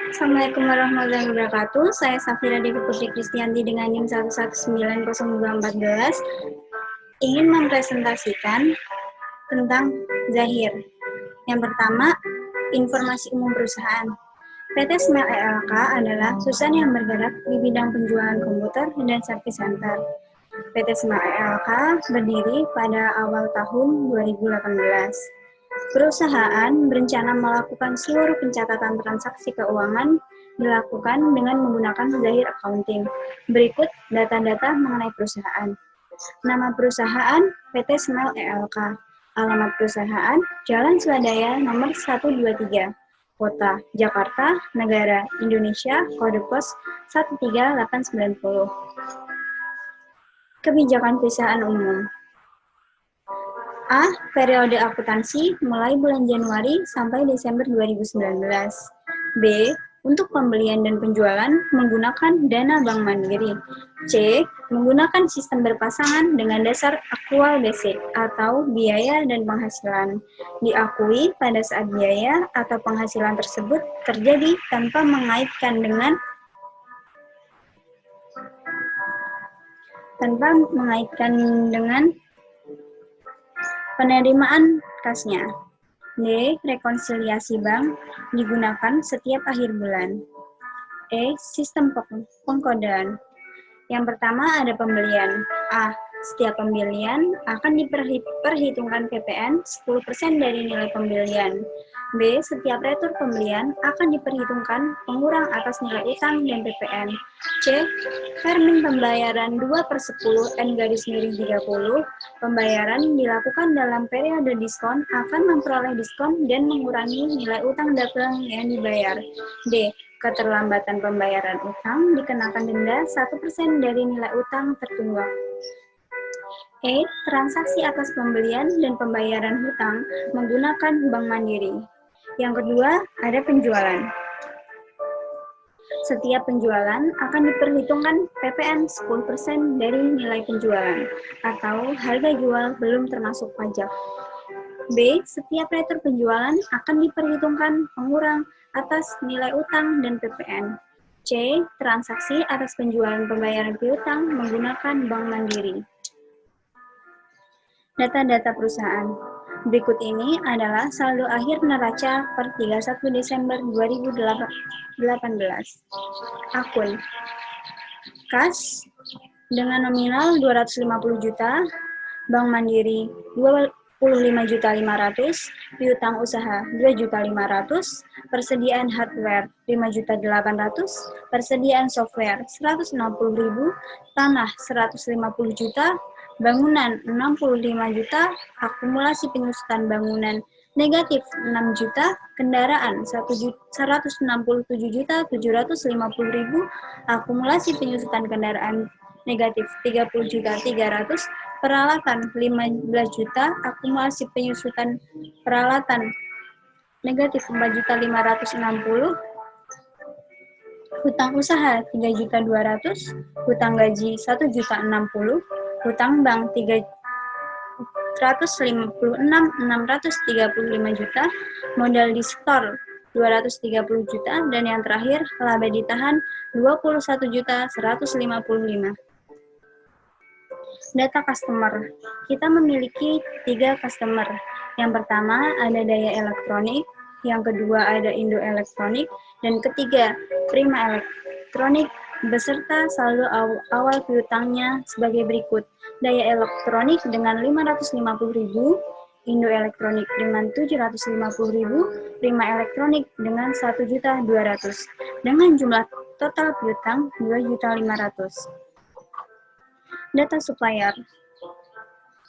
Assalamualaikum warahmatullahi wabarakatuh. Saya Safira Devi Putri Kristianti dengan NIM 1190214 ingin mempresentasikan tentang Zahir. Yang pertama, informasi umum perusahaan. PT Smile ELK adalah perusahaan yang bergerak di bidang penjualan komputer dan service center. PT Smile ELK berdiri pada awal tahun 2018. Perusahaan berencana melakukan seluruh pencatatan transaksi keuangan dilakukan dengan menggunakan Zahir Accounting. Berikut data-data mengenai perusahaan. Nama perusahaan PT Smile ELK. Alamat perusahaan Jalan Swadaya nomor 123. Kota Jakarta, Negara Indonesia, kode pos 13890. Kebijakan perusahaan umum. A. Periode akuntansi mulai bulan Januari sampai Desember 2019. B. Untuk pembelian dan penjualan menggunakan dana Bank Mandiri. C. Menggunakan sistem berpasangan dengan dasar aktual basic atau biaya dan penghasilan. Diakui pada saat biaya atau penghasilan tersebut terjadi tanpa mengaitkan dengan penerimaan kasnya. D. Rekonsiliasi bank digunakan setiap akhir bulan. E. Sistem pengkodean. Yang pertama ada pembelian. A. Setiap pembelian akan diperhitungkan PPN 10% dari nilai pembelian. B. Setiap retur pembelian akan diperhitungkan pengurang atas nilai utang dan PPN. C. Termin pembayaran 2/10 N/30. Pembayaran dilakukan dalam periode diskon akan memperoleh diskon dan mengurangi nilai utang dagang yang dibayar. D. Keterlambatan pembayaran utang dikenakan denda 1% dari nilai utang tertunggak. E. Transaksi atas pembelian dan pembayaran hutang menggunakan Bank Mandiri. Yang kedua, ada penjualan. Setiap penjualan akan diperhitungkan PPN 10% dari nilai penjualan atau harga jual belum termasuk pajak. B. Setiap retur penjualan akan diperhitungkan pengurang atas nilai utang dan PPN. C. Transaksi atas penjualan pembayaran piutang menggunakan Bank Mandiri. Data-data perusahaan. Berikut ini adalah saldo akhir neraca per 31 Desember 2018. Akun. Kas dengan nominal 250 juta, Bank Mandiri 25.500.000, piutang usaha 2.500.000, persediaan hardware 5.800.000, persediaan software 160.000, tanah 150 juta, bangunan 65 juta, akumulasi penyusutan bangunan negatif 6 juta, kendaraan 167.750.000, akumulasi penyusutan kendaraan negatif 30.300.000, peralatan 15 juta, akumulasi penyusutan peralatan negatif 4.560.000, hutang usaha 3.200.000, hutang gaji 1.060.000, hutang bank 356.635 juta, modal di store 230 juta, dan yang terakhir laba ditahan 21.155. Data customer. Kita memiliki 3 customer. Yang pertama ada Daya Elektronik, yang kedua ada Indo Elektronik, dan ketiga Prima Elektronik beserta saldo awal piutangnya sebagai berikut. Daya Elektronik dengan 550.000, Indo Elektronik dengan 750.000, Prima Elektronik dengan 1.200.000, dengan jumlah total piutang 2.500.000. Data supplier.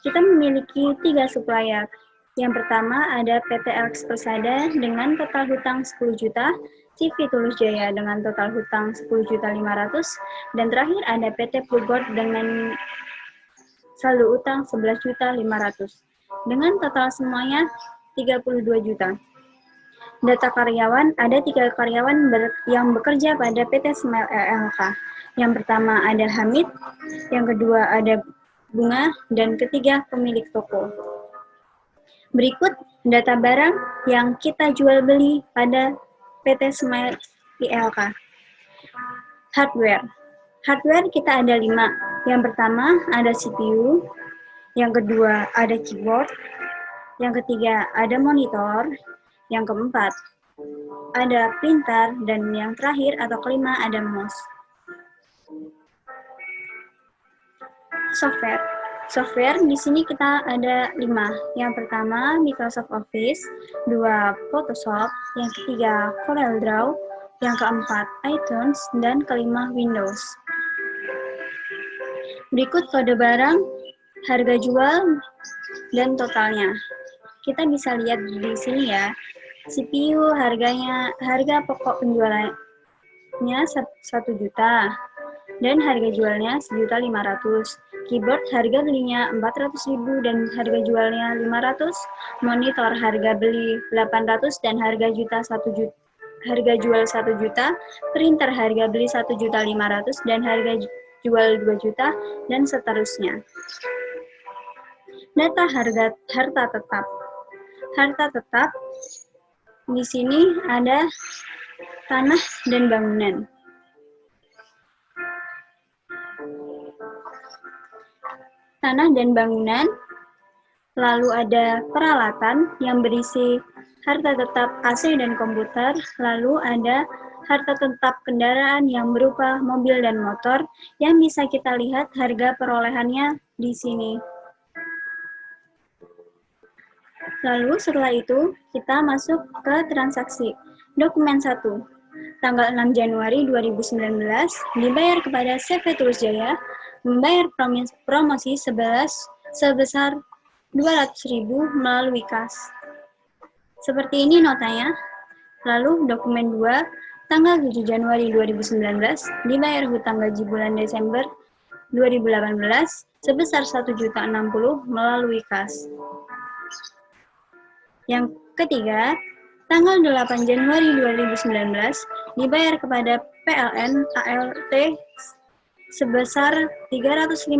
Kita memiliki 3 supplier. Yang pertama ada PT Alex Persada dengan total hutang 10 juta, CV Tulus Jaya dengan total hutang 10.500.000, dan terakhir ada PT Plugord dengan saldo utang 11.500.000. Dengan total semuanya 32 juta. Data karyawan, ada 3 karyawan yang bekerja pada PT Smile ELK. Yang pertama ada Hamid, yang kedua ada Bunga, dan ketiga pemilik toko. Berikut data barang yang kita jual beli pada PT Smile ILK. Hardware. Hardware kita ada 5. Yang pertama ada CPU, yang kedua ada keyboard, yang ketiga ada monitor, yang keempat ada printer, dan yang terakhir atau kelima ada mouse. Software. Software di sini kita ada 5. Yang pertama Microsoft Office, 2 Photoshop, yang ketiga CorelDRAW, yang keempat iTunes, dan kelima Windows. Berikut kode barang, harga jual, dan totalnya. Kita bisa lihat di sini ya. CPU harga pokok penjualannya 1 juta dan harga jualnya 1.500.000. Keyboard harga belinya 400.000 dan harga jualnya 500. Monitor harga beli 800 dan harga jual 1 juta. Printer harga beli 1.500.000 dan harga jual 2 juta, dan seterusnya. Data harta tetap. Harta tetap di sini ada tanah dan bangunan. Tanah dan bangunan, lalu ada peralatan yang berisi harta tetap AC dan komputer, lalu ada harta tetap kendaraan yang berupa mobil dan motor yang bisa kita lihat harga perolehannya di sini. Lalu setelah itu kita masuk ke transaksi. Dokumen 1. Tanggal 6 Januari 2019 dibayar kepada CV Tulus Jaya, membayar promosi sebesar 200.000 melalui kas. Seperti ini notanya. Lalu dokumen 2, tanggal 7 Januari 2019, dibayar hutang gaji bulan Desember 2018 sebesar 1.060.000 melalui kas. Yang ketiga, tanggal 8 Januari 2019, dibayar kepada PLN ALT sebesar 350.000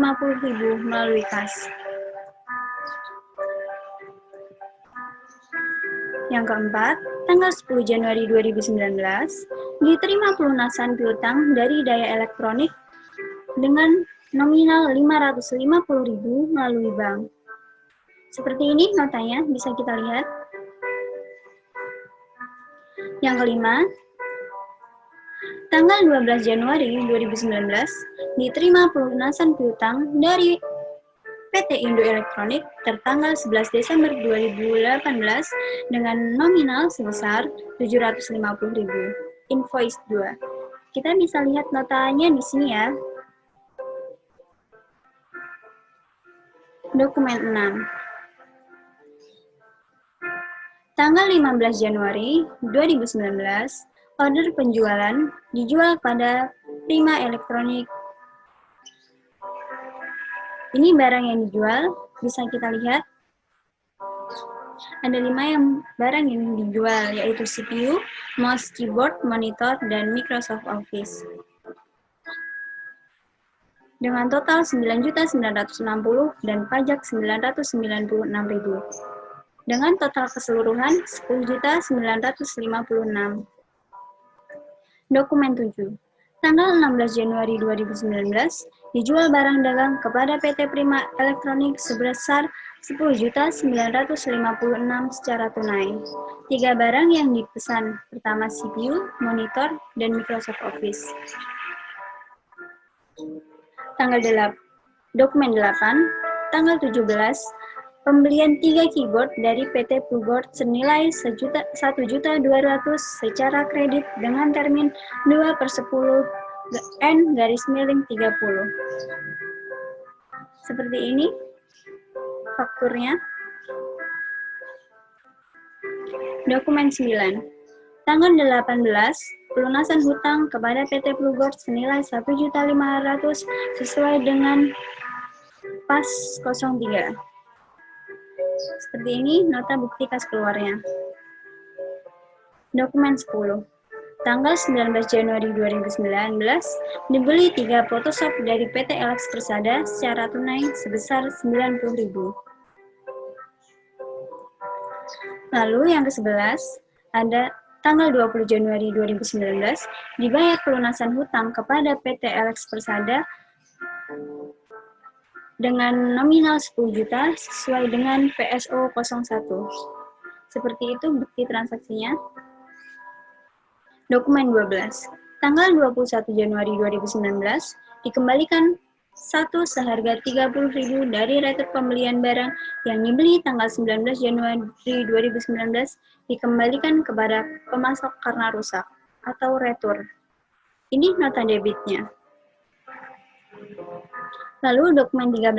melalui kas. Yang keempat, tanggal 10 Januari 2019, diterima pelunasan piutang dari Daya Elektronik dengan nominal 550.000 melalui bank. Seperti ini notanya, bisa kita lihat. Yang kelima, tanggal 12 Januari 2019, diterima pelunasan piutang dari PT Indo Elektronik tertanggal 11 Desember 2018 dengan nominal sebesar 750.000. Invoice 2. Kita bisa lihat notanya di sini ya. Dokumen 6. Tanggal 15 Januari 2019, order penjualan dijual pada Prima Elektronik. Ini barang yang dijual, bisa kita lihat. Ada 5 barang yang dijual, yaitu CPU, mouse, keyboard, monitor, dan Microsoft Office. Dengan total 9.960.000 dan pajak 996.000. Dengan total keseluruhan 10.956.000. Dokumen 7. Tanggal 16 Januari 2019, dijual barang dagang kepada PT Prima Elektronik sebesar 10.956.000 secara tunai. 3 barang yang dipesan, pertama CPU, monitor, dan Microsoft Office. Dokumen 8, tanggal 17, pembelian 3 keyboard dari PT Plugboard senilai 1.200.000 secara kredit dengan termin 2/10 N/30. Seperti ini fakturnya. Dokumen 9. Tanggal 18, pelunasan hutang kepada PT Plugboard senilai 1.500.000 sesuai dengan PAS 03. Seperti ini nota bukti kas keluarnya. Dokumen 10. Tanggal 19 Januari 2019, dibeli 3 Photoshop dari PT Alex Persada secara tunai sebesar 90.000. Lalu yang ke-11, ada tanggal 20 Januari 2019 dibayar pelunasan hutang kepada PT LX Persada dengan nominal 10 juta sesuai dengan PSO 01. Seperti itu bukti transaksinya. Dokumen 12. Tanggal 21 Januari 2019 dikembalikan satu seharga 30.000 dari retur pembelian barang yang dibeli tanggal 19 Januari 2019 dikembalikan kepada pemasok karena rusak atau retur. Ini nota debitnya. Lalu dokumen 13,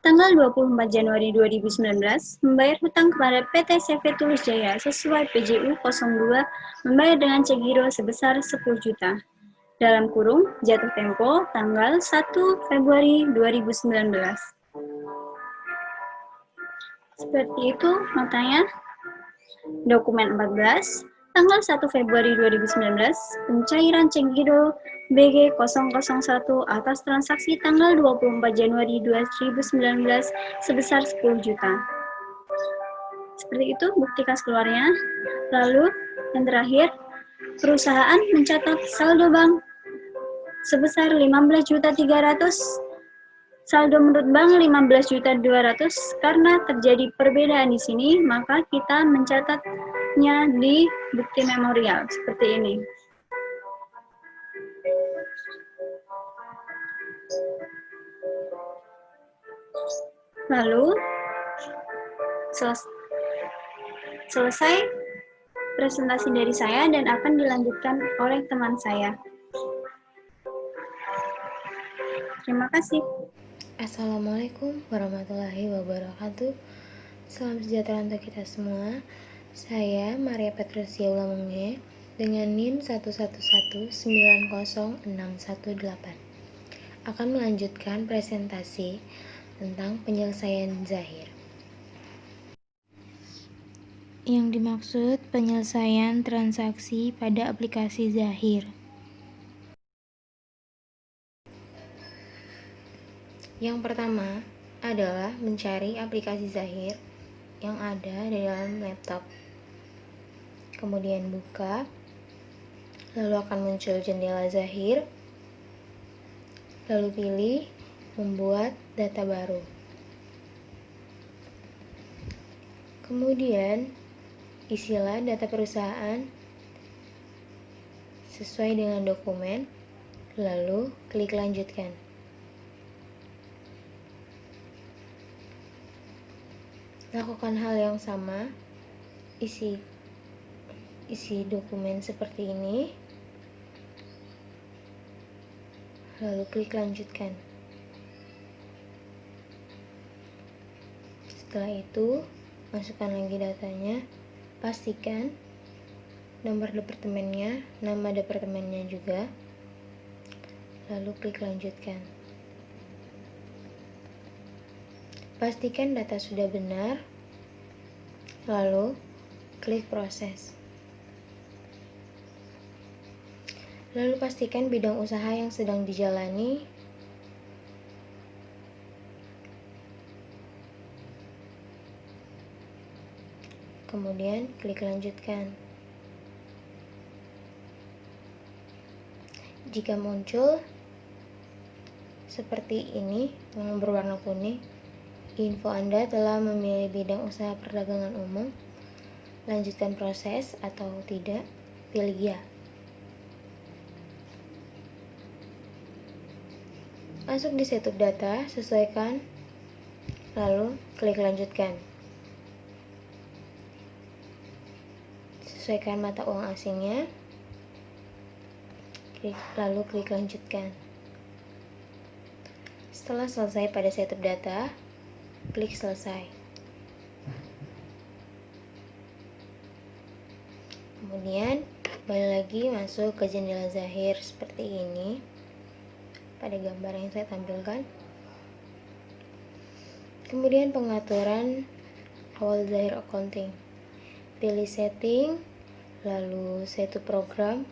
tanggal 24 Januari 2019, membayar hutang kepada PT CV Tulus Jaya sesuai PJU 02, membayar dengan cek giro sebesar 10 juta. Dalam kurung, jatuh tempo tanggal 1 Februari 2019. Seperti itu notanya. Dokumen 14, tanggal 1 Februari 2019, pencairan cek giro BG 001 atas transaksi tanggal 24 Januari 2019 sebesar 10 juta. Seperti itu bukti kas keluarnya. Lalu yang terakhir, perusahaan mencatat saldo bank sebesar 15.300.000. Saldo menurut bank 15.200.000. Karena terjadi perbedaan di sini, maka kita mencatatnya di bukti memorial seperti ini. Lalu selesai presentasi dari saya dan akan dilanjutkan oleh teman saya. Terima kasih. Assalamualaikum warahmatullahi wabarakatuh. Salam sejahtera untuk kita semua. Saya Maria Petrusia Ulamunge dengan NIM 111900618 akan melanjutkan presentasi tentang penyelesaian zahir. Yang dimaksud penyelesaian transaksi pada aplikasi zahir. Yang pertama adalah mencari aplikasi zahir yang ada di dalam laptop. Kemudian buka, lalu akan muncul jendela zahir, lalu pilih membuat data baru. Kemudian isilah data perusahaan sesuai dengan dokumen, lalu klik lanjutkan. Lakukan hal yang sama, isi dokumen seperti ini, lalu klik lanjutkan. Setelah itu, masukkan lagi datanya, pastikan nomor departemennya, nama departemennya juga, lalu klik lanjutkan. Pastikan data sudah benar, lalu klik proses. Lalu pastikan bidang usaha yang sedang dijalani, kemudian klik lanjutkan. Jika muncul seperti ini yang berwarna kuning, info Anda telah memilih bidang usaha perdagangan umum, lanjutkan proses atau tidak, pilih ya. Masuk di setup data, sesuaikan, lalu klik lanjutkan. Sesuaikan mata uang asingnya, lalu klik lanjutkan. Setelah selesai pada setup data, klik selesai. Kemudian kembali lagi masuk ke jendela zahir seperti ini pada gambar yang saya tampilkan. Kemudian pengaturan awal zahir accounting, pilih setting, lalu setup program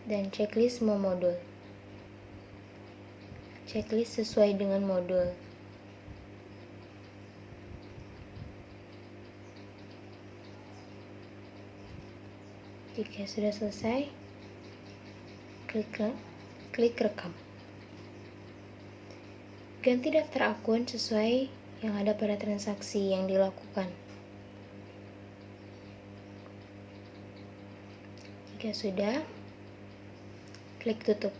dan checklist semua modul. Checklist sesuai dengan modul. Jika sudah selesai, klik rekam. Ganti daftar akun sesuai yang ada pada transaksi yang dilakukan. Jika sudah, klik tutup.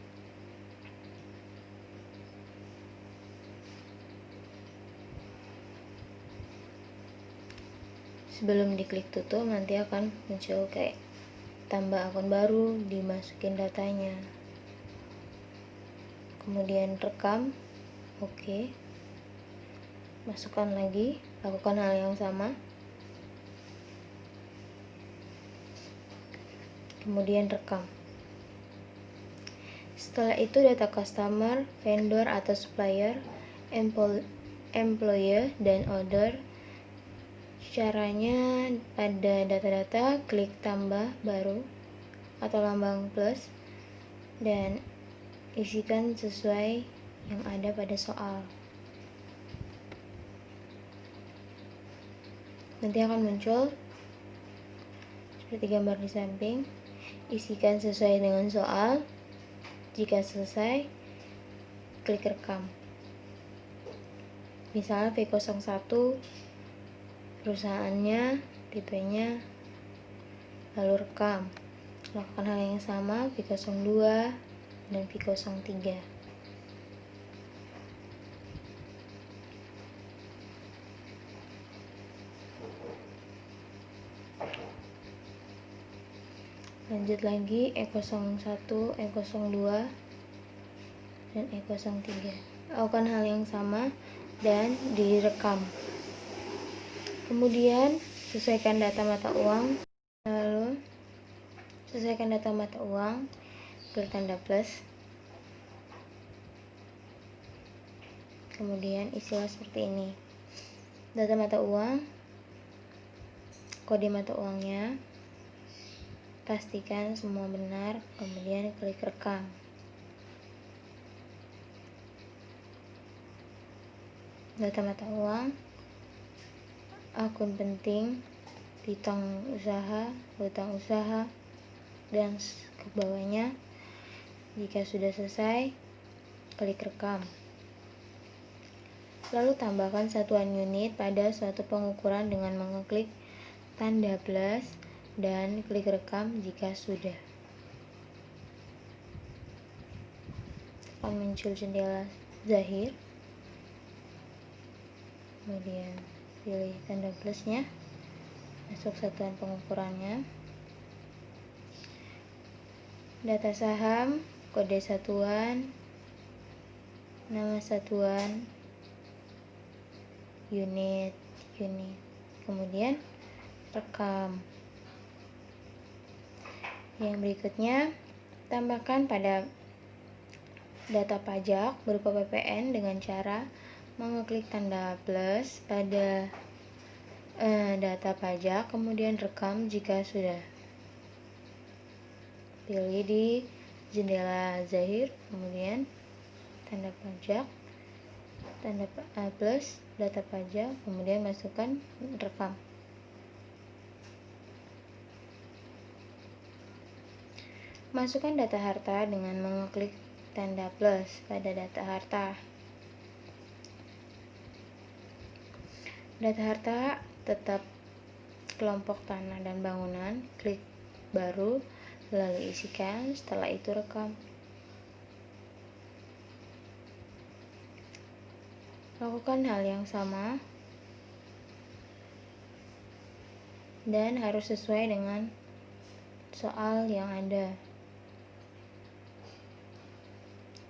Sebelum diklik tutup, nanti akan muncul kayak tambah akun baru, dimasukin datanya. Kemudian rekam, oke. Masukkan lagi, lakukan hal yang sama. Kemudian rekam. Setelah itu data customer, vendor atau supplier, employer, dan order. Caranya pada data-data, klik tambah baru atau lambang plus dan isikan sesuai yang ada pada soal. Nanti akan muncul seperti gambar di samping. Isikan sesuai dengan soal. Jika selesai, klik rekam. Misalnya V01 perusahaannya, tipenya, lalu rekam. Lakukan hal yang sama V02 dan V03. Lanjut lagi E01, E02, dan E03. Lakukan hal yang sama dan direkam. Kemudian sesuaikan data mata uang. Lalu sesuaikan data mata uang, klik tanda plus. Kemudian istilah seperti ini. Data mata uang, kode mata uangnya. Pastikan semua benar, kemudian klik rekam. Data mata uang, akun penting, piutang usaha, hutang usaha, dan ke bawahnya. Jika sudah selesai, klik rekam. Lalu tambahkan satuan unit pada suatu pengukuran dengan mengeklik tanda plus dan klik rekam jika sudah. Akan muncul jendela zahir. Kemudian pilih tanda plusnya, masuk satuan pengukurannya, data saham, kode satuan, nama satuan, unit, kemudian rekam. Yang berikutnya, tambahkan pada data pajak berupa PPN dengan cara mengeklik tanda plus pada data pajak, kemudian rekam jika sudah. Pilih di jendela zahir, kemudian tanda pajak, tanda plus, data pajak, kemudian masukkan rekam. Masukkan data harta dengan mengeklik tanda plus pada data harta. Data harta tetap kelompok tanah dan bangunan, klik baru, lalu isikan, setelah itu rekam. Lakukan hal yang sama dan harus sesuai dengan soal yang ada.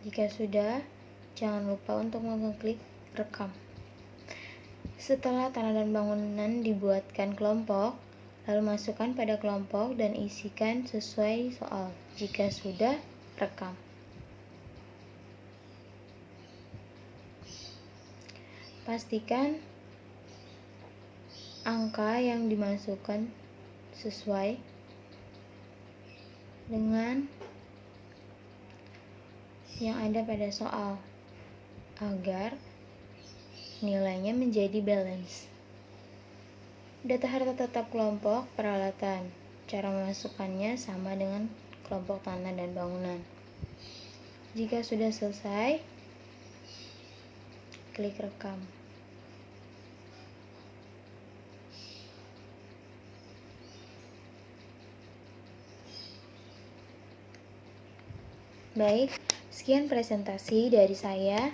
Jika sudah, jangan lupa untuk mengeklik rekam. Setelah tanah dan bangunan dibuatkan kelompok, lalu masukkan pada kelompok dan isikan sesuai soal. Jika sudah, rekam. Pastikan angka yang dimasukkan sesuai dengan yang ada pada soal agar nilainya menjadi balance. Data harta tetap kelompok peralatan. Cara memasukkannya sama dengan kelompok tanah dan bangunan. Jika sudah selesai, klik rekam. Baik, sekian presentasi dari saya.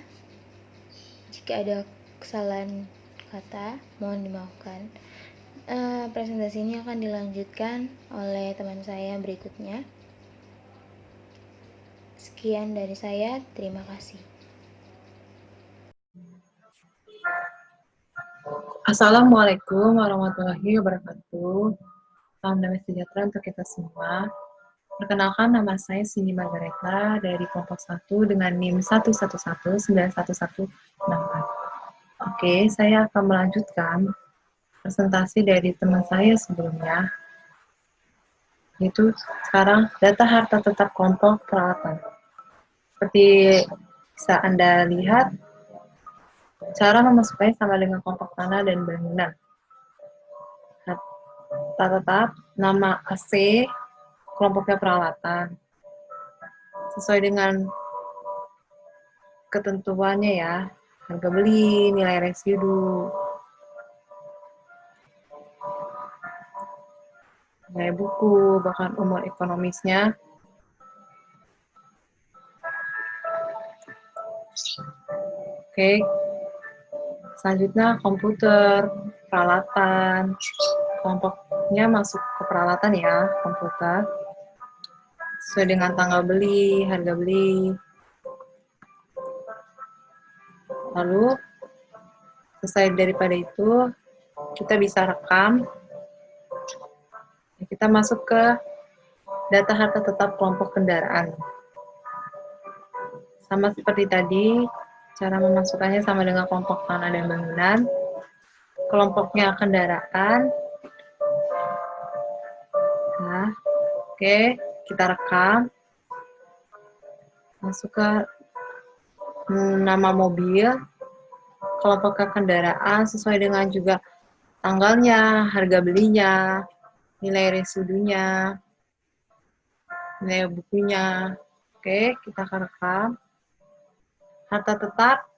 Jika ada kesalahan kata, mohon dimaafkan. Presentasi ini akan dilanjutkan oleh teman saya berikutnya. Sekian dari saya, terima kasih. Assalamualaikum warahmatullahi wabarakatuh. Salam damai sejahtera untuk kita semua. Perkenalkan, nama saya Cindy Margareta dari kelompok 1 dengan NIM 111911164. Oke, saya akan melanjutkan presentasi dari teman saya sebelumnya, yaitu sekarang data harta tetap kelompok peralatan. Seperti bisa Anda lihat, cara memasukkannya sama dengan kelompok tanah dan bangunan. Data tetap, nama AC, kelompoknya peralatan. Sesuai dengan ketentuannya ya, harga beli, nilai residu, nilai buku, bahkan umur ekonomisnya. Oke, selanjutnya komputer, peralatan, kelompoknya masuk ke peralatan ya, komputer. Sesuai dengan tanggal beli, harga beli. Lalu, selesai daripada itu, kita bisa rekam. Kita masuk ke data harta tetap kelompok kendaraan. Sama seperti tadi, cara memasukkannya sama dengan kelompok tanah dan bangunan. Kelompoknya kendaraan. Nah, oke, kita rekam. Masuk ke nama mobil, kelompok kendaraan sesuai dengan juga tanggalnya, harga belinya, nilai residunya, nilai bukunya. Oke, kita akan rekam. Harta tetap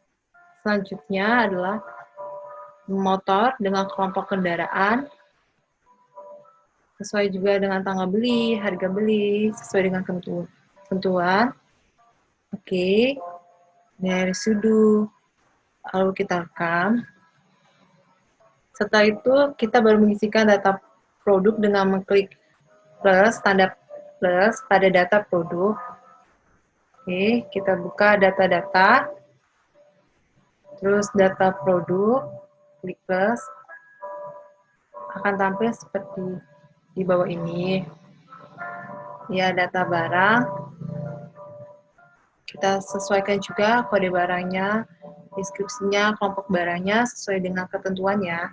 selanjutnya adalah motor dengan kelompok kendaraan, sesuai juga dengan tanggal beli, harga beli, sesuai dengan ketentuan. Oke, nilai residu, lalu kita rekam. Setelah itu, kita baru mengisikan data produk dengan mengklik plus, tanda plus pada data produk. Oke, kita buka data-data, terus data produk, klik plus, akan tampil seperti di bawah ini. Ya, data barang. Kita sesuaikan juga kode barangnya, deskripsinya, kelompok barangnya sesuai dengan ketentuannya.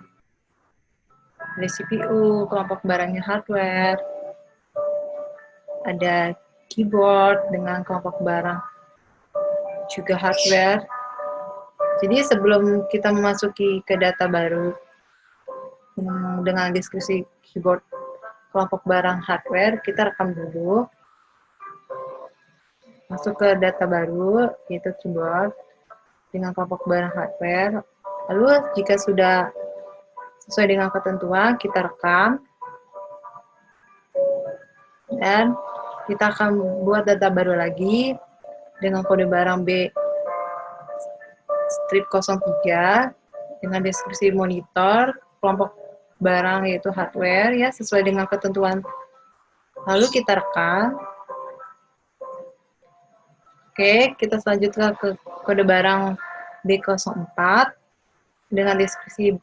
Ada CPU, kelompok barangnya hardware, ada keyboard dengan kelompok barang juga hardware. Jadi sebelum kita memasuki ke data baru dengan deskripsi keyboard kelompok barang hardware, kita rekam dulu. Masuk ke data baru, yaitu keyboard dengan kelompok barang hardware. Lalu jika sudah sesuai dengan ketentuan, kita rekam. Dan kita akan buat data baru lagi dengan kode barang B strip 03 dengan deskripsi monitor, kelompok barang yaitu hardware ya sesuai dengan ketentuan. Lalu kita rekam. Oke, kita selanjutnya ke kode barang B04 dengan deskripsi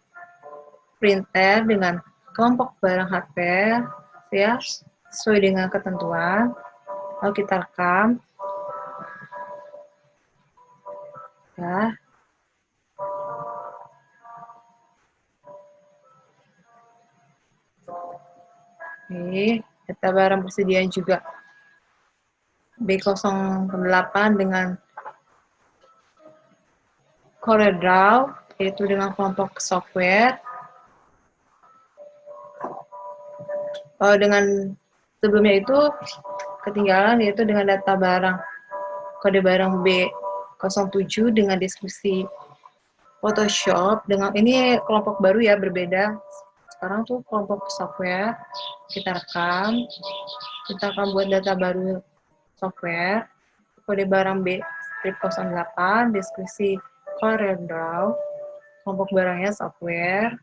printer dengan kelompok barang hardware ya sesuai dengan ketentuan. Lalu kita rekam. Ya. Oke, data barang persediaan juga B08 dengan CorelDRAW, yaitu dengan kelompok software. dengan sebelumnya itu ketinggalan, yaitu dengan data barang, kode barang B07 dengan deskripsi Photoshop. Dengan ini kelompok baru ya, berbeda. Sekarang tuh kelompok software, kita rekam, kita akan buat data baru software, kode barang B08, deskripsi CorelDRAW, kelompok barangnya software.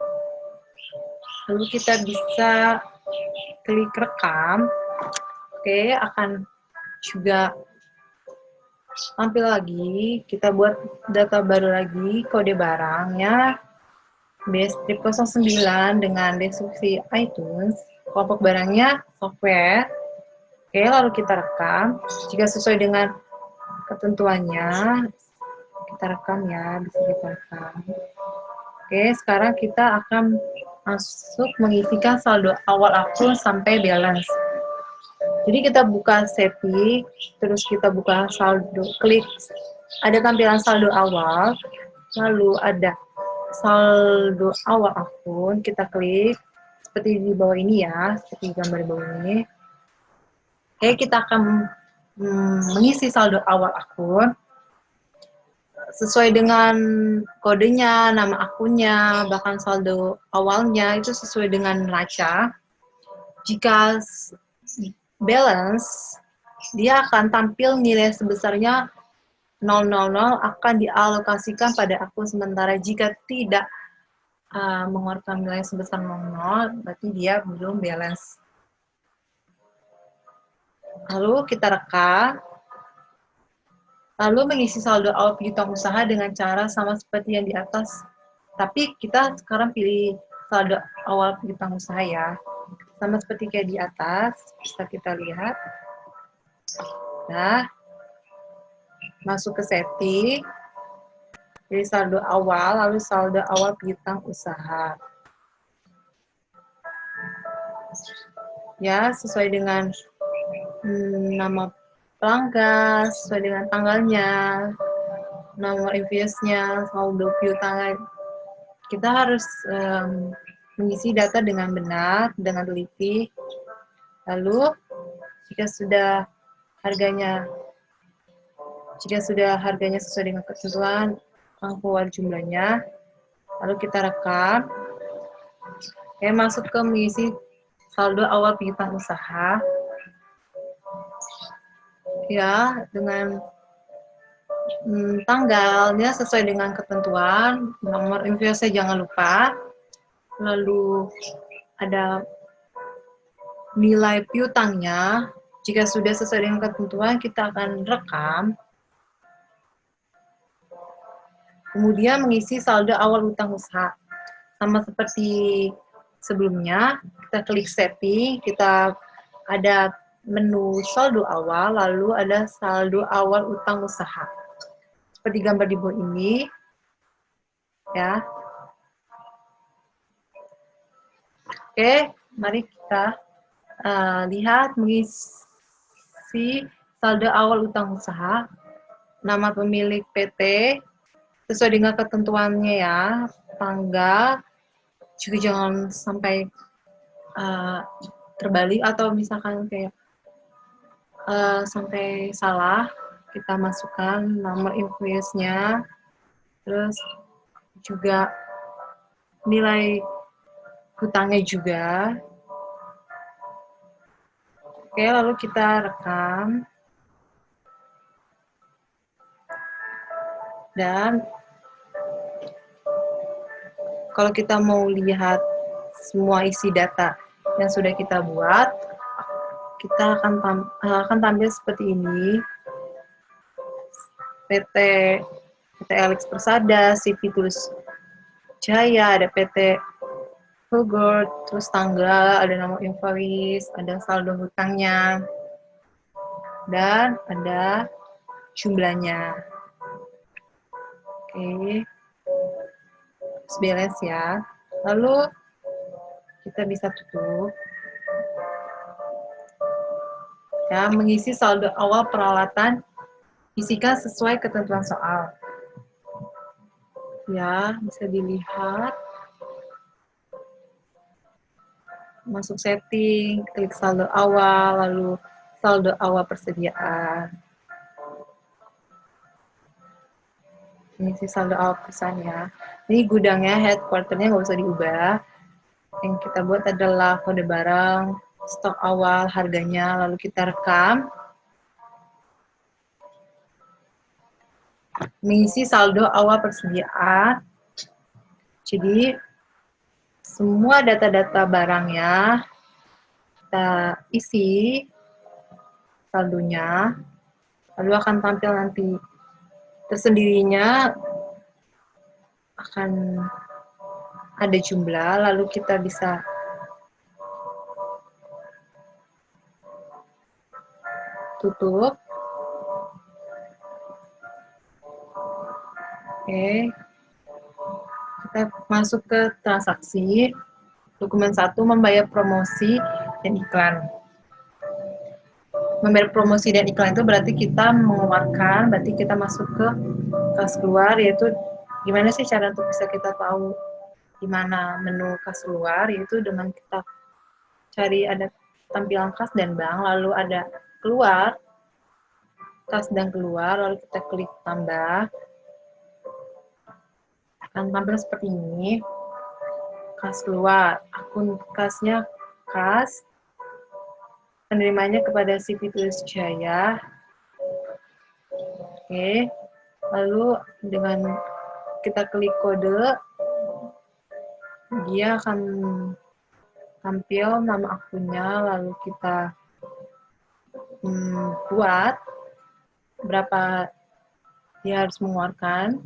Lalu kita bisa klik rekam. Oke, akan juga tampil lagi. Kita buat data baru lagi, kode barangnya B09 dengan deskripsi iTunes, kelompok barangnya software. Oke, lalu kita rekam. Jika sesuai dengan ketentuannya, kita rekam ya, bisa kita rekam. Oke, sekarang kita akan masuk mengisikan saldo awal akun sampai balance. Jadi kita buka setting, terus kita buka saldo, klik, ada tampilan saldo awal, lalu ada saldo awal akun, kita klik, seperti di bawah ini ya, seperti gambar di bawah ini. Oke, kita akan mengisi saldo awal akun, sesuai dengan kodenya, nama akunnya, bahkan saldo awalnya itu sesuai dengan neraca. Jika balance, dia akan tampil nilai sebesarnya 000 akan dialokasikan pada akun sementara. Jika tidak mengeluarkan nilai sebesar 00, berarti dia belum balance. Lalu kita rekam. Lalu mengisi saldo awal piutang usaha dengan cara sama seperti yang di atas. Tapi kita sekarang pilih saldo awal piutang usaha ya. Sama seperti kayak di atas, bisa kita lihat. Nah, masuk ke setting. Pilih saldo awal, lalu saldo awal piutang usaha. Ya, sesuai dengan nama pelanggan, sesuai dengan tanggalnya, nomor invoice-nya, saldo piutang. Kita harus mengisi data dengan benar, dengan teliti. Lalu, jika sudah harganya sesuai dengan ketentuan, akan keluar jumlahnya. Lalu kita rekam. Oke, masuk ke mengisi saldo awal piutang usaha. Ya, dengan tanggalnya sesuai dengan ketentuan, nomor invoice jangan lupa, lalu ada nilai piutangnya. Jika sudah sesuai dengan ketentuan, kita akan rekam. Kemudian mengisi saldo awal utang usaha. Sama seperti sebelumnya, kita klik setting, kita ada menu saldo awal, lalu ada saldo awal utang usaha. Seperti gambar di bawah ini, ya. Oke, mari kita lihat mengisi saldo awal utang usaha. Nama pemilik PT sesuai dengan ketentuannya ya, tanggal, juga jangan sampai terbalik atau misalkan kayak sampai salah. Kita masukkan nomor invoice-nya, terus juga nilai hutangnya juga. Oke, lalu kita rekam. Dan kalau kita mau lihat semua isi data yang sudah kita buat, kita akan tampil seperti ini. PT Alex Persada, CV Tulus Jaya, ada PT Hugord, terus tanggal, ada nomor invoice, ada saldo hutangnya, dan ada jumlahnya. Oke, terus balance ya. Lalu kita bisa tutup. Ya, mengisi saldo awal peralatan, isikan sesuai ketentuan soal. Ya, bisa dilihat. masuk setting, klik saldo awal, lalu saldo awal persediaan. Ini sih saldo awal pesannya. Ini gudangnya, headquarternya nggak usah diubah. Yang kita buat adalah kode barang, stok awal, harganya, lalu kita rekam. Mengisi saldo awal persediaan. Jadi, semua data-data barangnya kita isi saldonya, lalu akan tampil nanti tersendirinya akan ada jumlah, lalu kita bisa tutup. Oke, kita masuk ke transaksi. Dokumen 1, membayar promosi dan iklan. Membayar promosi dan iklan itu berarti kita mengeluarkan, berarti kita masuk ke kas keluar, yaitu gimana sih cara untuk bisa kita tahu di mana menu kas keluar, yaitu dengan kita cari ada tampilan kas dan bank, lalu ada keluar, kas dan keluar, lalu kita klik tambah. Akan tampil seperti ini. Kas keluar, akun kasnya kas, penerimanya kepada CV Tulis Jaya. Oke, lalu dengan kita klik kode, dia akan tampil nama akunnya, lalu kita buat berapa dia harus mengeluarkan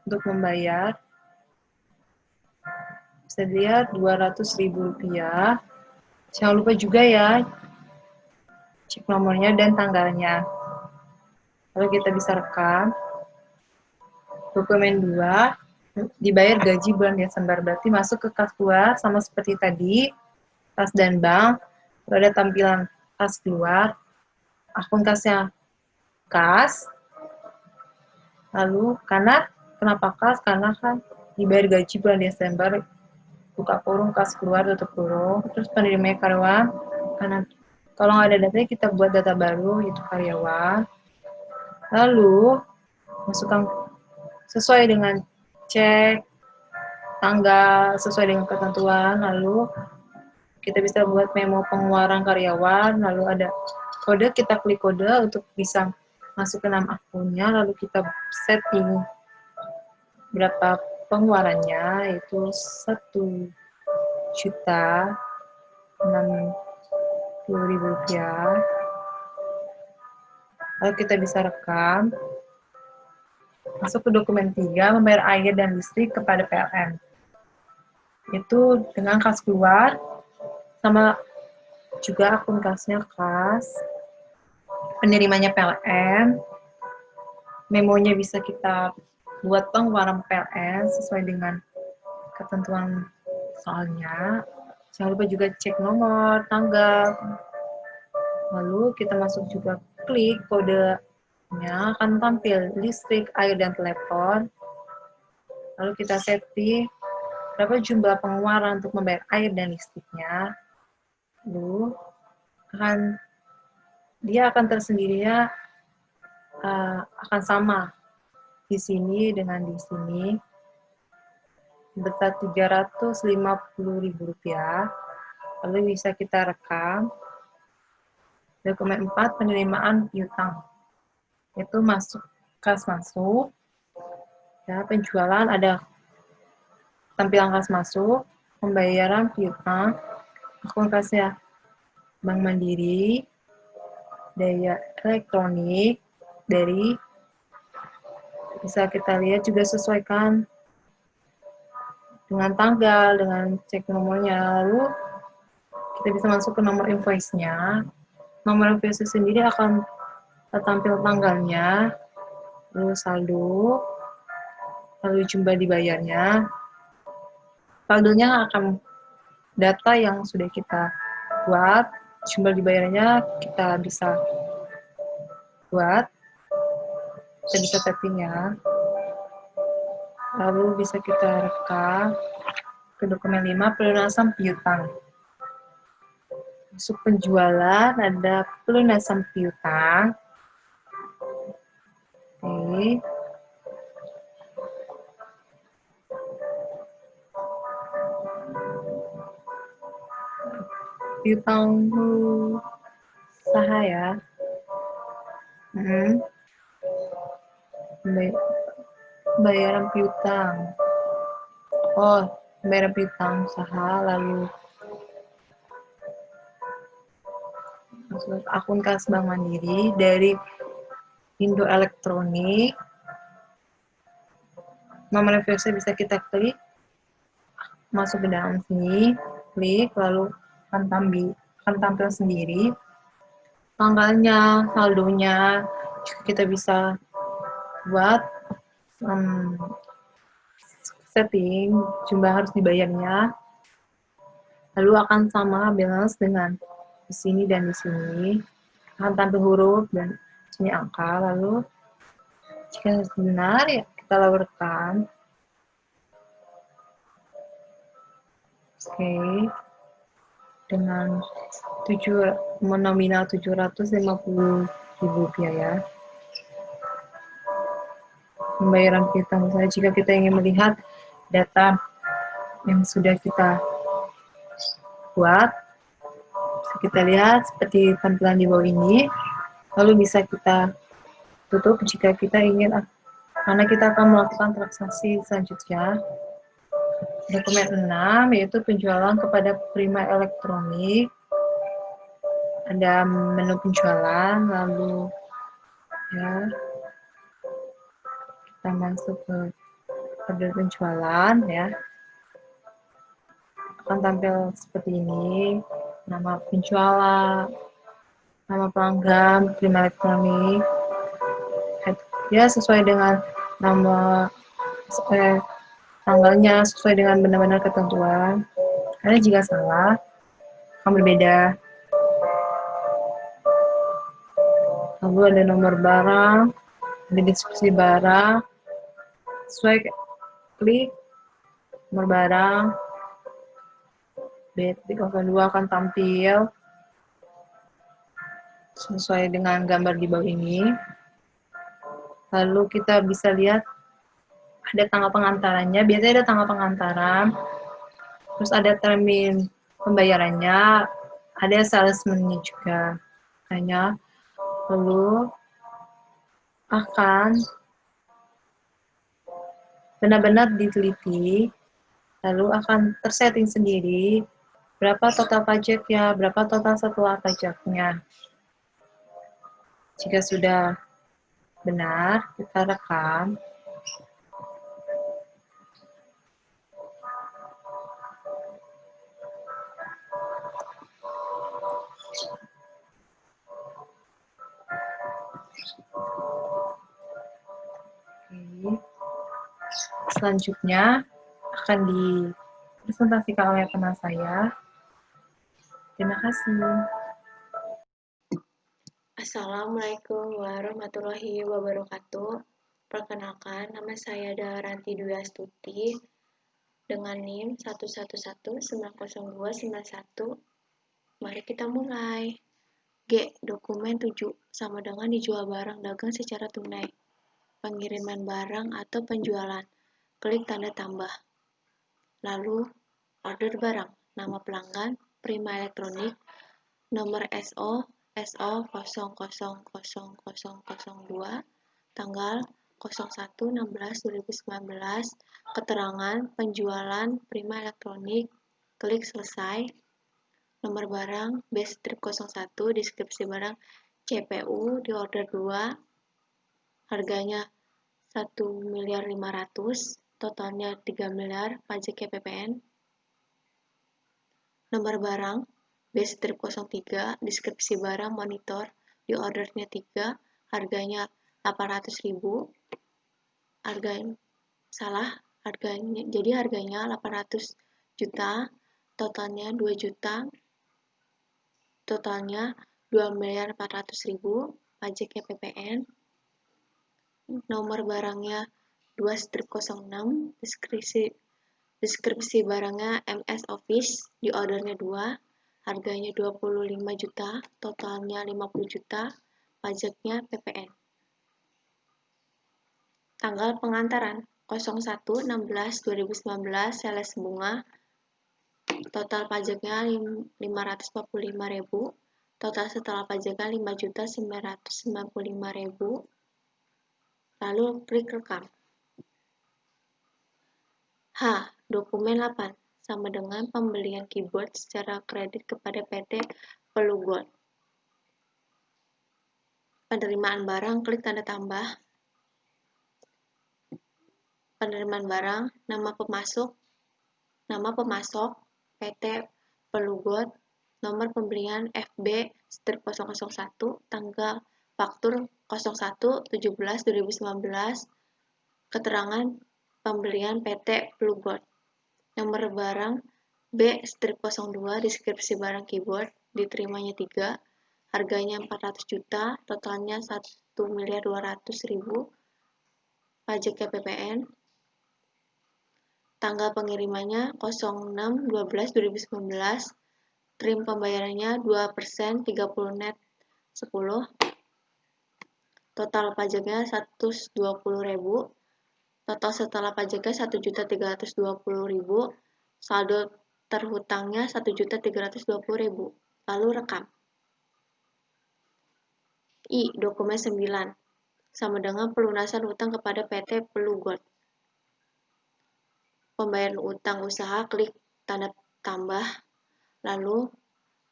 untuk membayar. Bisa dilihat Rp200.000. Jangan lupa juga ya cek nomornya dan tanggalnya. Lalu kita bisa rekam. Dokumen 2, dibayar gaji bulan Desember. Berarti masuk ke kas keluar sama seperti tadi, kas dan bank. Lalu ada tampilan kas keluar, akun kasnya kas. Lalu kenapa kas? Karena kan dibayar gaji bulan Desember, buka kurung, kas keluar, tutup kurung. Terus penerimanya karyawan, karena kalau nggak ada datanya kita buat data baru, yaitu karyawan. Lalu masukkan sesuai dengan cek tanggal, sesuai dengan ketentuan. Lalu kita bisa buat memo pengeluaran karyawan, lalu ada kode, kita klik kode untuk bisa masuk ke nama akunnya, lalu kita setting berapa pengeluarannya, yaitu Rp1.060.000. Lalu kita bisa rekam. Masuk ke dokumen 3, membayar air dan listrik kepada PLN. Itu dengan kas keluar, sama juga akun kasnya kas, penerimanya PLN, memonya bisa kita buat pengeluaran PLN sesuai dengan ketentuan soalnya. Jangan lupa juga cek nomor, tanggal. Lalu kita masuk juga klik kodenya, akan tampil listrik, air, dan telepon. Lalu kita setting berapa jumlah pengeluaran untuk membayar air dan listriknya. Lalu dia akan tersendirinya akan sama di sini dengan di sini, sebesar Rp350.000. Lalu bisa kita rekam. Dokumen 4, penerimaan piutang. Itu masuk, kas masuk. Ya, penjualan ada tampilan kas masuk, pembayaran piutang, akun kasnya Bank Mandiri, daya elektronik, dari bisa kita lihat juga sesuaikan dengan tanggal, dengan cek nomornya. Lalu kita bisa masuk ke nomor invoice-nya. Nomor invoice sendiri akan tampil tanggalnya, lalu saldo, lalu jumlah dibayarnya. Saldonya akan data yang sudah kita buat, jumlah dibayarnya kita bisa buat, kita bisa settingnya. Lalu bisa kita rekam ke dokumen 5, pelunasan piutang. Masuk penjualan, ada pelunasan piutang. Oke. Piutang usaha ya. Bayaran piutang. Oh, bayaran piutang usaha, lalu masuk akun kas Bank Mandiri dari Indo Elektronik. Nomor referensi bisa kita klik, masuk ke dalam sini, klik, lalu akan tampil sendiri tanggalnya, saldonya. Kita bisa buat setting jumlah harus dibayarnya, lalu akan sama balance dengan di sini dan di sini, akan tampil huruf dan sini angka. Lalu jika benar ya kita laburkan. Oke, dengan nominal 750.000 rupiah ya. Pembayaran kita, misalnya jika kita ingin melihat data yang sudah kita buat, bisa kita lihat seperti tampilan di bawah ini. Lalu bisa kita tutup jika kita ingin, karena kita akan melakukan transaksi selanjutnya. Dokumen 6 yaitu penjualan kepada Prima Elektronik. Ada menu penjualan, lalu ya kita masuk ke order penjualan ya. Akan tampil seperti ini, nama penjualan, nama pelanggan Prima Elektronik. Ya sesuai dengan nama tanggalnya, sesuai dengan benar-benar ketentuan. Karena jika salah akan berbeda. Lalu ada nomor barang, ada deskripsi barang, sesuai klik nomor barang, B02 akan tampil sesuai dengan gambar di bawah ini. Lalu kita bisa lihat ada tanggal pengantarannya, biasanya ada tanggal pengantaran, terus ada termin pembayarannya, ada salesman-nya juga. Lalu akan benar-benar diteliti, lalu akan tersetting sendiri berapa total pajaknya, berapa total setelah pajaknya. Jika sudah benar, kita rekam. Selanjutnya akan dipresentasikan oleh teman saya. Terima kasih. Assalamualaikum warahmatullahi wabarakatuh. Perkenalkan, nama saya Daranti Dwi Astuti dengan NIM 111902991. Mari kita mulai. G. Dokumen 7 sama dengan dijual barang dagang secara tunai. Pengiriman barang atau penjualan. Klik tanda tambah. Lalu, order barang. Nama pelanggan, Prima Elektronik. Nomor SO 000002, tanggal 01/16/2019, keterangan penjualan Prima Elektronik, klik selesai. Nomor barang B-01, deskripsi barang CPU di order 2, harganya 1.500.000, totalnya 3 miliar, pajak PPN. Nomor barang B-03, deskripsi barang monitor di ordernya 3, harganya 800.000. Jadi harganya 800 juta, totalnya 2 juta, totalnya 2.400.000, pajaknya PPN. Nomor barangnya 2-06, deskripsi barangnya MS Office di ordernya 2, harganya 25 juta, totalnya 50 juta, pajaknya PPN. Tanggal pengantaran 01/16/2019 sales bunga, total pajaknya 545.000, total setelah pajaknya 5.995.000. Lalu klik rekam. H. Dokumen 8 sama dengan pembelian keyboard secara kredit kepada PT Pelugot. Penerimaan barang, klik tanda tambah. Penerimaan barang, nama pemasok PT Pelugot, nomor pembelian FB-001, tanggal faktur 01/17/2019, keterangan pembelian PT Pelugot. Nomor barang B-02, deskripsi barang keyboard, diterimanya 3, harganya 400 juta, totalnya 1.200.000, pajaknya PPN. Tanggal pengirimannya 06/12/2019, trim pembayarannya 2%, 30 net 10, total pajaknya 120.000, total setelah pajaknya 1.320.000, saldo terhutangnya 1.320.000. Lalu rekam. I. Dokumen 9 sama dengan pelunasan utang kepada PT Pelugot. Pembayaran utang usaha, klik tanda tambah. Lalu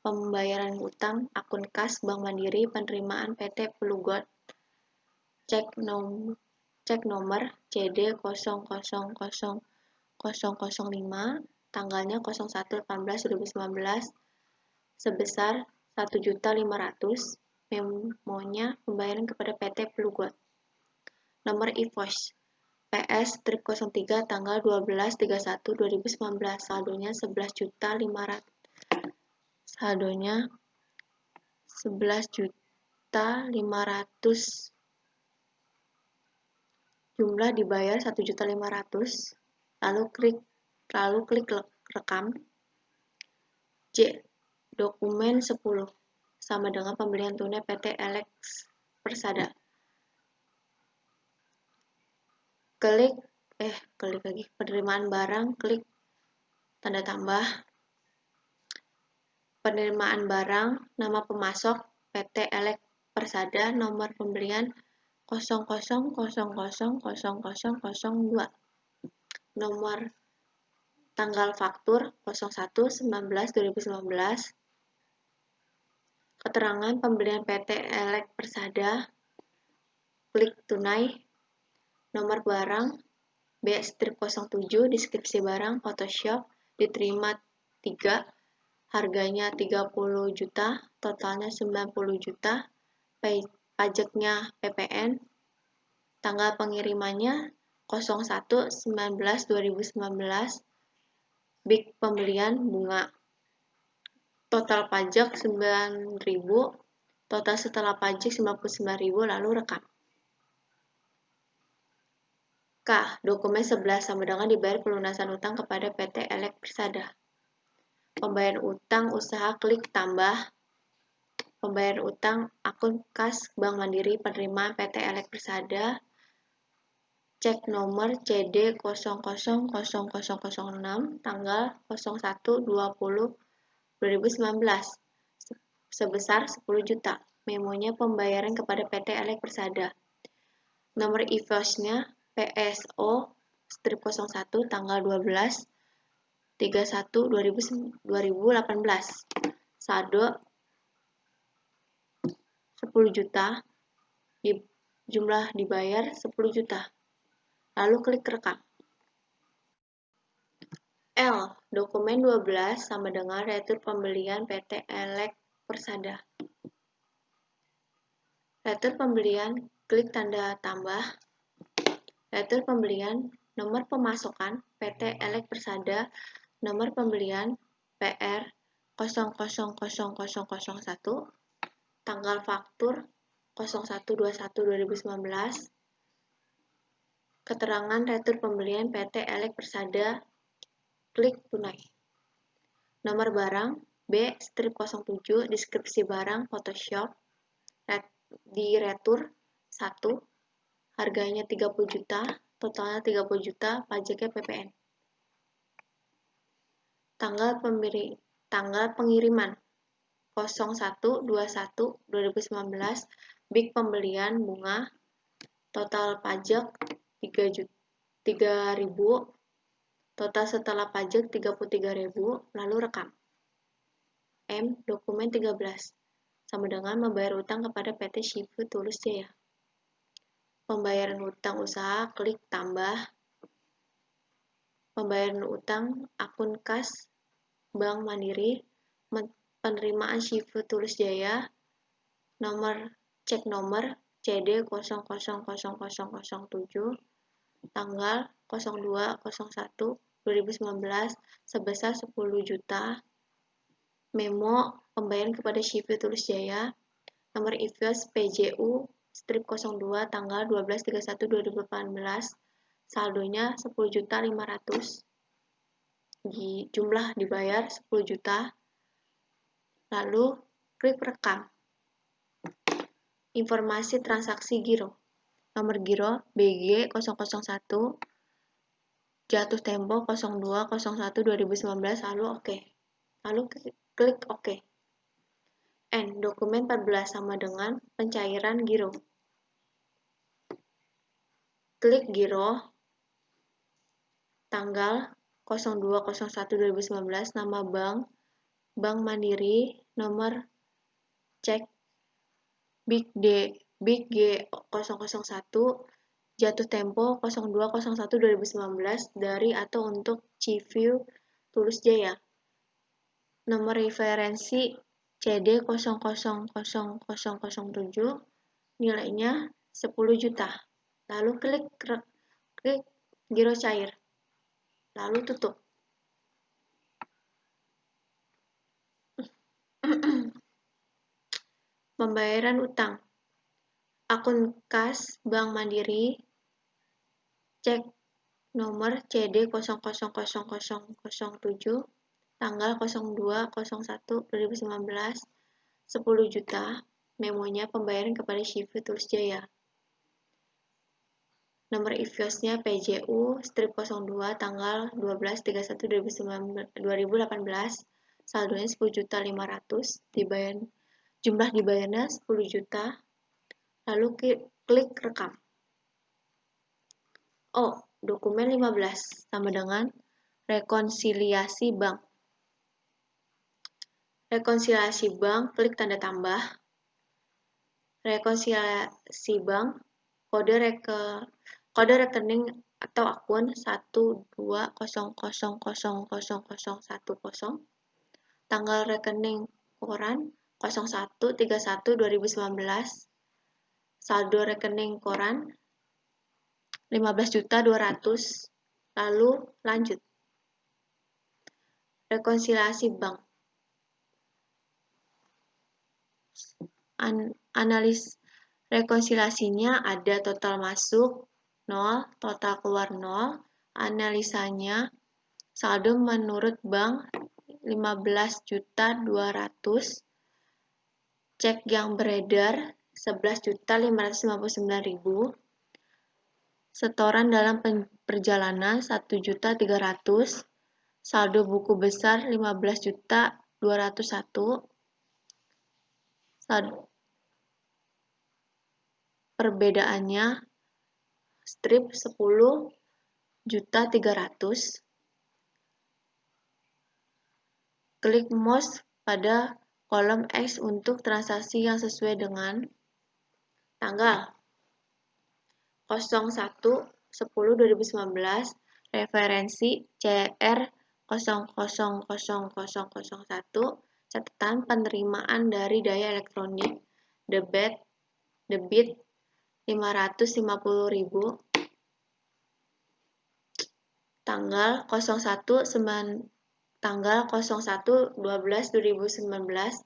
pembayaran utang akun kas Bank Mandiri, penerimaan PT Pelugot, cek nomor CD000005, tanggalnya 01/18/2019, sebesar 1.500.000, memonya pembayaran kepada PT Pelugot. Nomor invoice PS-03 tanggal 12/31/2019, saldonya 11.500.000, saldonya 11.500.000, jumlah dibayar 1.500.000. Lalu klik rekam. J. Dokumen 10 sama dengan pembelian tunai PT Alex Persada. Klik lagi. Penerimaan barang, klik tanda tambah. Penerimaan barang, nama pemasok PT Alex Persada, nomor pembelian 00000002, nomor tanggal faktur 01/19/2019, keterangan pembelian PT Alex Persada, klik tunai. Nomor barang B-07, deskripsi barang Photoshop, diterima 3, harganya 30 juta, totalnya 90 juta, pajaknya PPN. Tanggal pengirimannya 01/19/2019, big pembelian bunga, total pajak 9.000, total setelah pajak 99.000. Lalu rekam. K. Dokumen 11 sama dengan dibayar pelunasan utang kepada PT Alex Persada. Pembayaran utang usaha, klik tambah. Pembayaran utang akun kas Bank Mandiri, penerimaan PT Alex Persada, cek nomor CD000006, tanggal 01/20/2019, sebesar 10 juta, memonya pembayaran kepada PT Alex Persada. Nomor invoice-nya PSO-01 tanggal 12/31/2018, saldo 10 juta, jumlah dibayar 10 juta. Lalu klik rekam. L. Dokumen 12 sama dengan retur pembelian PT Alex Persada. Retur pembelian, klik tanda tambah. Retur pembelian, nomor pemasokan PT Alex Persada, nomor pembelian PR 000001, tanggal faktur 01/21/2019, keterangan retur pembelian PT Alex Persada, klik tunai. Nomor barang B. Strip 07, deskripsi barang Photoshop, di retur 1, harganya 30 juta, totalnya 30 juta, pajaknya PPN. Tanggal pengiriman 01/21/2019, big pembelian bunga, total pajak 3.000, total setelah pajak 33.000, lalu rekam. M. Dokumen 13, sama dengan membayar utang kepada PT Shifu Tulus Jaya. Pembayaran utang usaha, klik tambah. Pembayaran utang akun kas Bank Mandiri, penerimaan Shifu Tulus Jaya, cek nomor CD 000007, tanggal 02/01/2019 sebesar 10 juta. Memo pembayaran kepada Shifu Tulus Jaya, nomor IFIOS PJU strip 02 tanggal 12/31/2018, saldonya 10.500.000, jumlah dibayar 10 juta. Lalu klik rekam. Informasi transaksi giro. Nomor giro BG 001, jatuh tempo 02/01/2019, lalu oke. Lalu klik oke. N. Dokumen 14, sama dengan pencairan giro. Klik giro tanggal 02/01/2019, nama bank Bank Mandiri, nomor cek Big G 001, jatuh tempo 02/01/2019, dari atau untuk Shifu Tulus Jaya. Nomor referensi CD 000007, nilainya 10 juta. Lalu klik giro cair. Lalu tutup. Pembayaran utang. Akun kas Bank Mandiri, cek nomor CD 000007, tanggal 02/01/2019, 10 juta. Memonya pembayaran kepada Shifu Tulus Jaya. Nomor IFIOS-nya PJU strip 02 tanggal 12/31/2018, saldonya 10.500.000, jumlah dibayarnya 10 juta. Lalu klik rekam. O. Dokumen 15, sama dengan rekonsiliasi bank. Rekonsiliasi bank, klik tanda tambah. Rekonsiliasi bank, kode rekening atau akun 120000010, tanggal rekening koran 01/31/2019, saldo rekening koran 15.200.000, lalu lanjut. Rekonsiliasi bank. Analis rekonsiliasinya ada total masuk 0, total keluar 0, analisanya saldo menurut bank 15.200.000, cek yang beredar 11.559.000, setoran dalam perjalanan 1.300.000, saldo buku besar 15.201.000, perbedaannya strip 10.300.000. Klik mouse pada kolom X untuk transaksi yang sesuai dengan tanggal 01/10/2019, referensi CR 000001, catatan penerimaan dari daya elektronik, debit 550.000, tanggal 01/12/2019,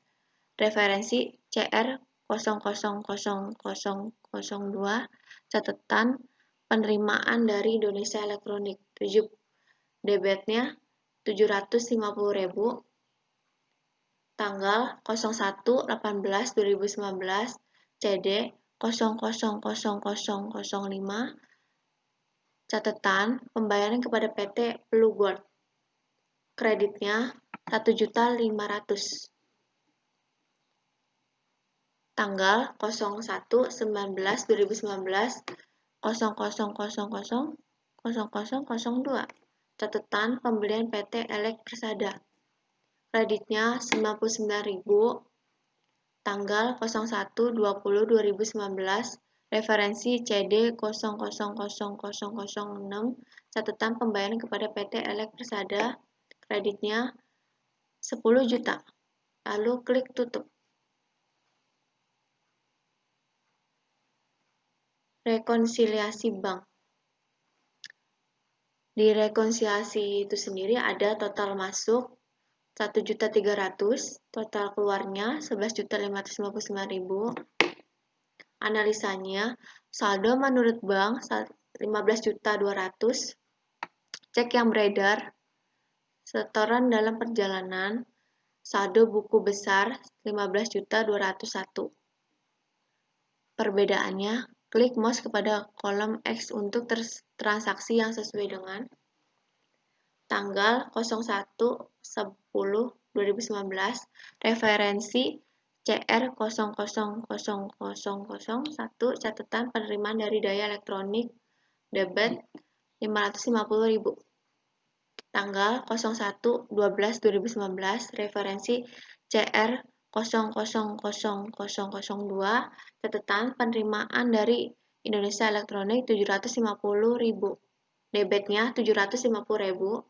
referensi CR 000002, catatan penerimaan dari Indonesia Elektronik, debitnya 750.000, tanggal 01/18/2019 CD 000005 catatan pembayaran kepada PT Blue Gold kreditnya 1.500.000 tanggal 01/19/2019 00000002 catatan pembelian PT Elek Persada kreditnya 99.000 tanggal 01/20/2019 referensi CD 000006 catatan pembayaran kepada PT Elek Persada kreditnya 10 juta lalu klik tutup. Rekonsiliasi bank. Di rekonsiliasi itu sendiri ada total masuk 1.300.000, total keluarnya 11.559.000. Analisanya, saldo menurut bank 15.200.000, cek yang beredar, setoran dalam perjalanan, saldo buku besar 15.201. Perbedaannya, klik mouse kepada kolom X untuk transaksi yang sesuai dengan tanggal 01/10/2019, referensi CR 000001, catatan penerimaan dari daya elektronik debit 550.000. Tanggal 01/12/2019, referensi CR 000002, catatan penerimaan dari Indonesia Elektronik 750.000. Debitnya 750.000.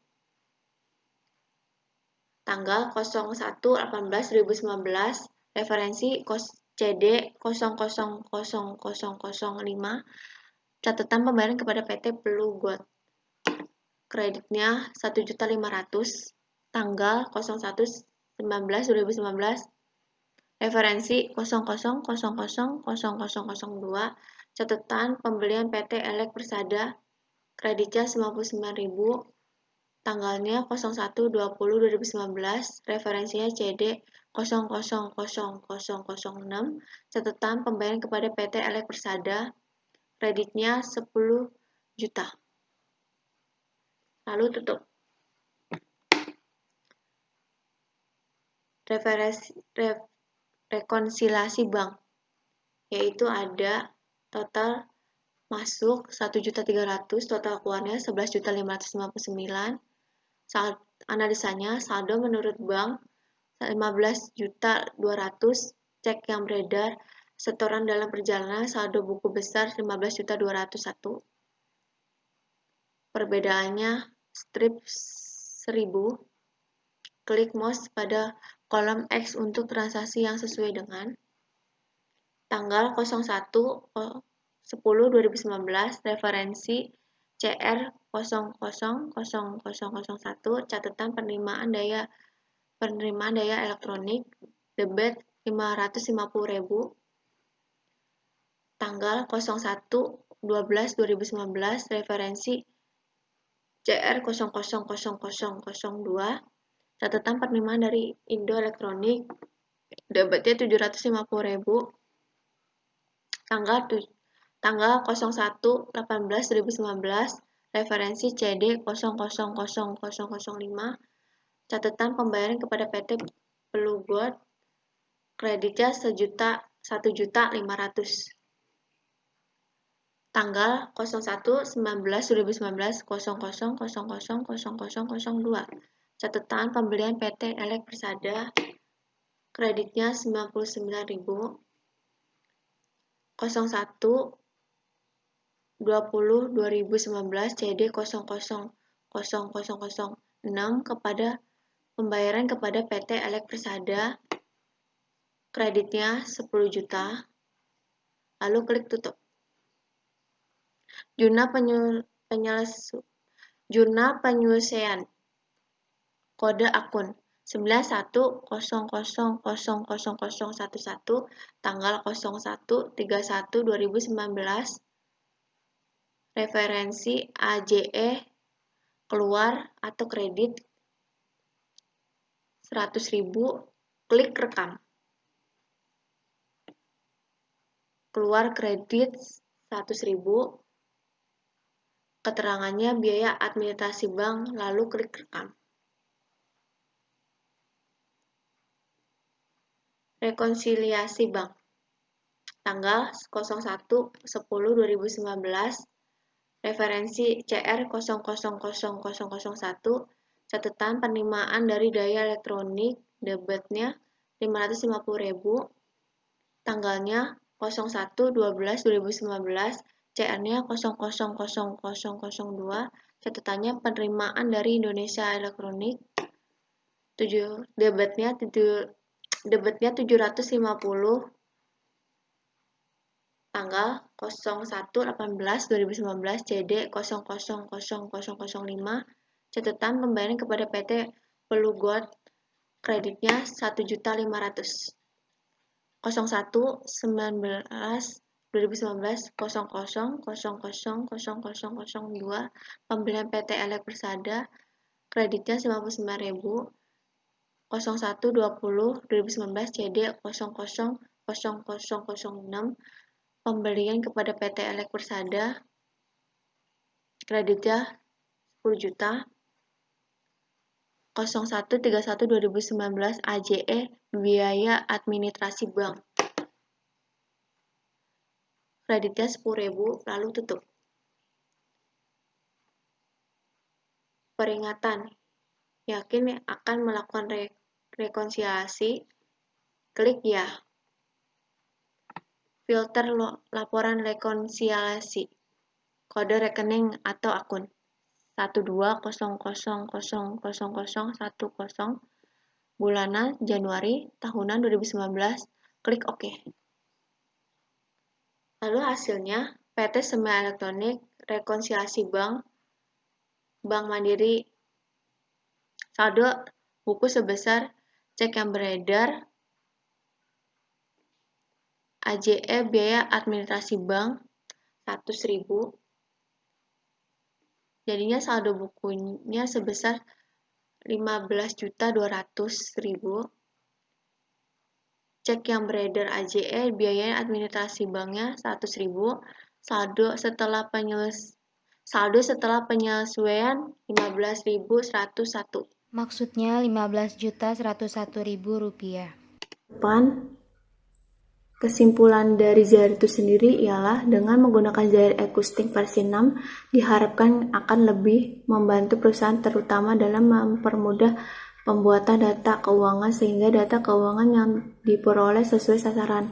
Tanggal 01/18/2019, referensi CD 000005, catatan pembayaran kepada PT Blue Gold. Kreditnya 1.500.000, tanggal 01/19/2019, referensi 00000002, catatan pembelian PT Elek Persada, kreditnya 99.000, tanggalnya 01/20/2019, referensinya CD 000006, catatan pembayaran kepada PT Elek Persada, kreditnya 10 juta. Lalu tutup. Rekonsiliasi bank, yaitu ada total masuk 1.300.000, total keluarnya 11.559. Analisanya, saldo menurut bank 15.200.000, cek yang beredar, setoran dalam perjalanan, saldo buku besar 15.201. Perbedaannya, strip 1000, klik mouse pada kolom X untuk transaksi yang sesuai dengan tanggal 01/10/2019, referensi CR 000001, catatan penerimaan daya elektronik debit 550.000. Tanggal 01/12/2019, referensi CR 000002, catatan penerimaan dari Indo Elektronik debitnya 750.000. Tanggal 01/18/2019, referensi CD 000005, catatan pembayaran kepada PT Blue Gold, kreditnya 1.500.000. Tanggal 01/19/2019 00000002, catatan pembelian PT Elek Persada, kreditnya 99.000. 01/20/2019 CD 000006 kepada pembayaran kepada PT Elek Persada, kreditnya 10 juta. Lalu klik tutup. Jurnal penyelesaian kode akun 91000011 tanggal 01/31/2019, referensi AJE keluar atau kredit 100.000, Klik rekam. Keluar kredit 100.000. Keterangannya biaya administrasi bank, lalu klik rekam. Rekonsiliasi bank. Tanggal 01/10/2019. Referensi CR 000001. Catatan penerimaan dari daya elektronik, debitnya 550.000. Tanggalnya 01/12/2019. CR-nya 000002. Catatannya penerimaan dari Indonesia Elektronik. Debitnya 750. Tanggal 01/18/2019. CD 000005. Catatan pembayaran kepada PT Pelugot, kreditnya 1.500.000. 01/19/2019 00000002. Pembelian PT Elek Persada, kreditnya 99.000. 01/20/2019 CD 000006. Pembelian kepada PT Elek Persada, kreditnya 10 juta. 01/31/2019 AJE, biaya administrasi bank, kreditnya 10.000, lalu tutup. Peringatan, yakin akan melakukan rekonsiliasi, klik ya. Filter laporan rekonsiliasi, kode rekening atau akun 12000010, bulanan Januari, tahunan 2019, klik OK. Lalu hasilnya, PT Semen Elektronik, rekonsiliasi bank, Bank Mandiri, saldo buku sebesar cek yang beredar, AJE biaya administrasi bank 100.000. Jadinya saldo bukunya sebesar 15.200.000. Cek yang beredar AJE biaya administrasi banknya 100.000. Saldo setelah penyesuaian 15.101. Maksudnya 15.101.000 rupiah. Kesimpulan dari Zair itu sendiri ialah dengan menggunakan Zair Acoustic versi 6 diharapkan akan lebih membantu perusahaan terutama dalam mempermudah pembuatan data keuangan sehingga data keuangan yang diperoleh sesuai sasaran.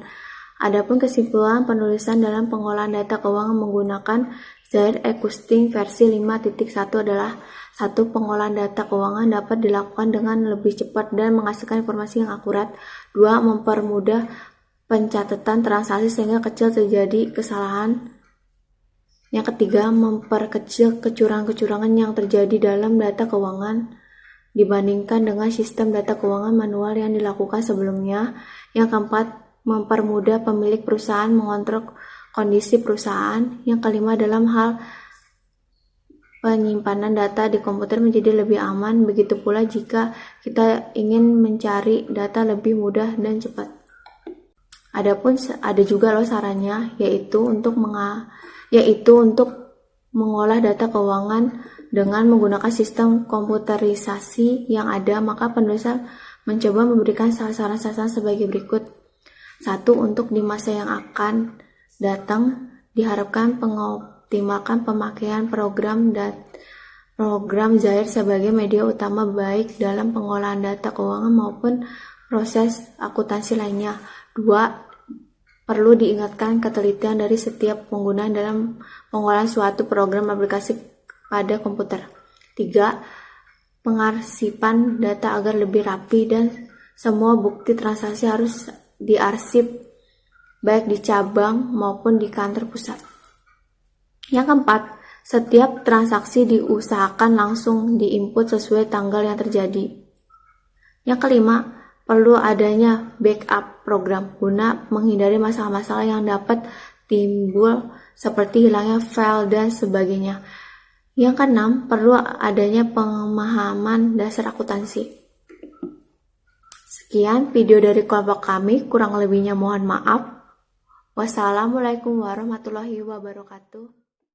Adapun kesimpulan penulisan dalam pengolahan data keuangan menggunakan Zair Acoustic versi 5.1 adalah 1. Pengolahan data keuangan dapat dilakukan dengan lebih cepat dan menghasilkan informasi yang akurat. 2. Mempermudah pencatatan transaksi sehingga kecil terjadi kesalahan. Yang ketiga, memperkecil kecurangan-kecurangan yang terjadi dalam data keuangan dibandingkan dengan sistem data keuangan manual yang dilakukan sebelumnya. Yang keempat, mempermudah pemilik perusahaan mengontrol kondisi perusahaan. Yang kelima, dalam hal penyimpanan data di komputer menjadi lebih aman. Begitu pula jika kita ingin mencari data lebih mudah dan cepat. Adapun ada juga sarannya yaitu untuk mengolah data keuangan dengan menggunakan sistem komputerisasi yang ada, maka penulis mencoba memberikan sasaran-sasaran sebagai berikut. 1. Untuk di masa yang akan datang diharapkan mengoptimalkan pemakaian program Zair sebagai media utama baik dalam pengolahan data keuangan maupun proses akuntansi lainnya. 2. Perlu diingatkan ketelitian dari setiap pengguna dalam pengolahan suatu program aplikasi pada komputer. 3. Pengarsipan data agar lebih rapi dan semua bukti transaksi harus diarsip baik di cabang maupun di kantor pusat. Yang keempat, setiap transaksi diusahakan langsung diinput sesuai tanggal yang terjadi. Yang kelima, perlu adanya backup program guna menghindari masalah-masalah yang dapat timbul seperti hilangnya file dan sebagainya. Yang keenam, perlu adanya pemahaman dasar akuntansi. Sekian. Sekian video dari kelompok kami, kurang lebihnya mohon maaf. Wassalamualaikum warahmatullahi wabarakatuh.